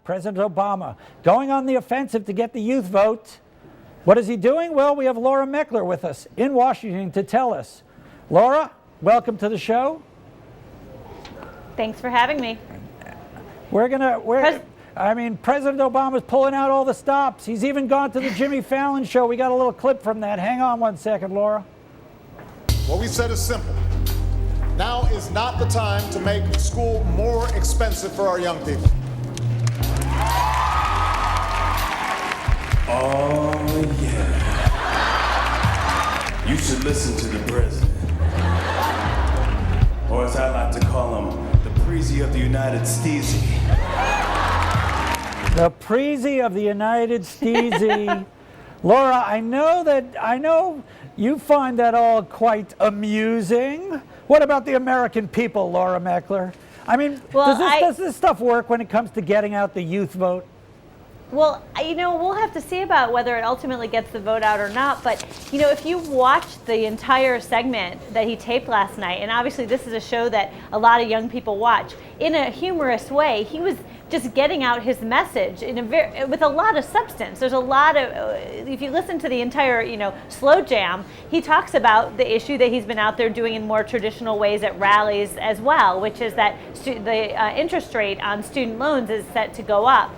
President Obama, going on the offensive to get the youth vote. What is he doing? Well, we have Laura Meckler with us in Washington to tell us. Laura, welcome to the show. Thanks for having me. President Obama's pulling out all the stops. He's even gone to the Jimmy Fallon show. We got a little clip from that. Hang on one second, Laura. What we said is simple. Now is not the time to make school more expensive for our young people. Oh, yeah. You should listen to the president. Or as I like to call him, the Preezy of the United Steezy. The Preezy of the United Steezy. Laura, I know you find that all quite amusing. What about the American people, Laura Meckler? I mean, does this stuff work when it comes to getting out the youth vote? Well, we'll have to see about whether it ultimately gets the vote out or not. But, if you watched the entire segment that he taped last night, and obviously this is a show that a lot of young people watch, in a humorous way, he was just getting out his message with a lot of substance. There's a lot of, if you listen to the entire, slow jam, he talks about the issue that he's been out there doing in more traditional ways at rallies as well, which is that the interest rate on student loans is set to go up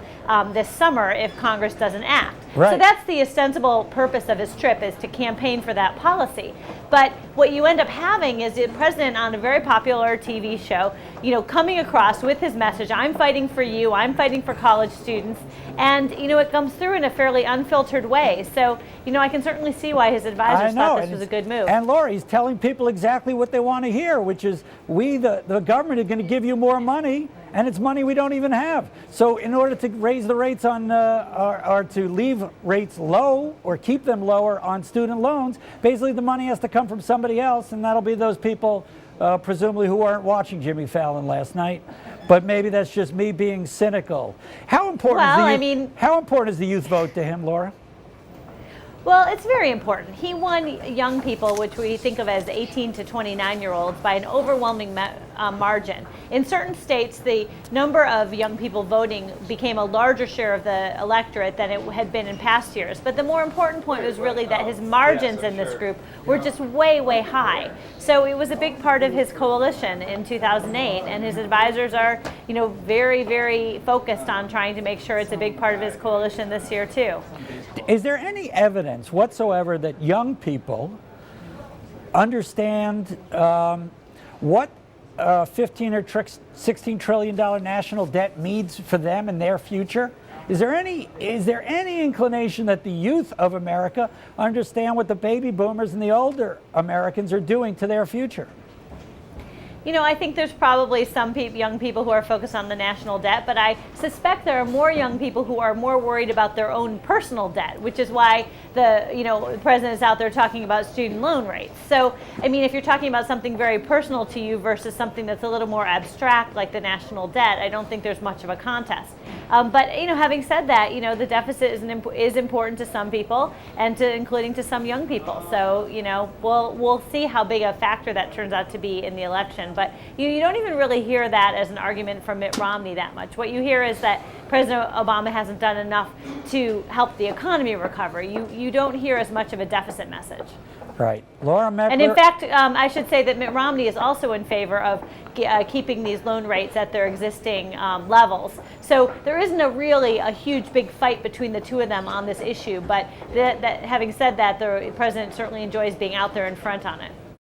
this summer if Congress doesn't act. Right. So that's the ostensible purpose of his trip, is to campaign for that policy. But what you end up having is the president on a very popular TV show, coming across with his message, I'm fighting for you, I'm fighting for college students, and it comes through in a fairly unfiltered way. So, I can certainly see why his advisors thought this was a good move. And Laura, he's telling people exactly what they want to hear, which is the government, are going to give you more money, and it's money we don't even have. So in order to raise the rates on, or to leave rates low or keep them lower on student loans, basically the money has to come from somebody else, and that'll be those people presumably who aren't watching Jimmy Fallon last night. But maybe that's just me being cynical. How important is the youth vote to him, Laura? Well, it's very important. He won young people, which we think of as 18 to 29-year-olds, by an overwhelming margin. In certain states, the number of young people voting became a larger share of the electorate than it had been in past years. But the more important point was really that his margins in this group were just way, way high. So it was a big part of his coalition in 2008, and his advisors are, very, very focused on trying to make sure it's a big part of his coalition this year too. Is there any evidence whatsoever that young people understand what $15 or $16 trillion national debt means for them and their future? Is there any inclination that the youth of America understand what the baby boomers and the older Americans are doing to their future? I think there's probably some young people who are focused on the national debt, but I suspect there are more young people who are more worried about their own personal debt, which is why the president is out there talking about student loan rates. So, if you're talking about something very personal to you versus something that's a little more abstract like the national debt, I don't think there's much of a contest. But having said that, the deficit is important to some people, and including to some young people. So, we'll see how big a factor that turns out to be in the election. But you don't even really hear that as an argument from Mitt Romney that much. What you hear is that President Obama hasn't done enough to help the economy recover. You don't hear as much of a deficit message. Right. Laura Meckler. And in fact, I should say that Mitt Romney is also in favor of keeping these loan rates at their existing levels. So there isn't really a huge big fight between the two of them on this issue. But having said that, the president certainly enjoys being out there in front on it.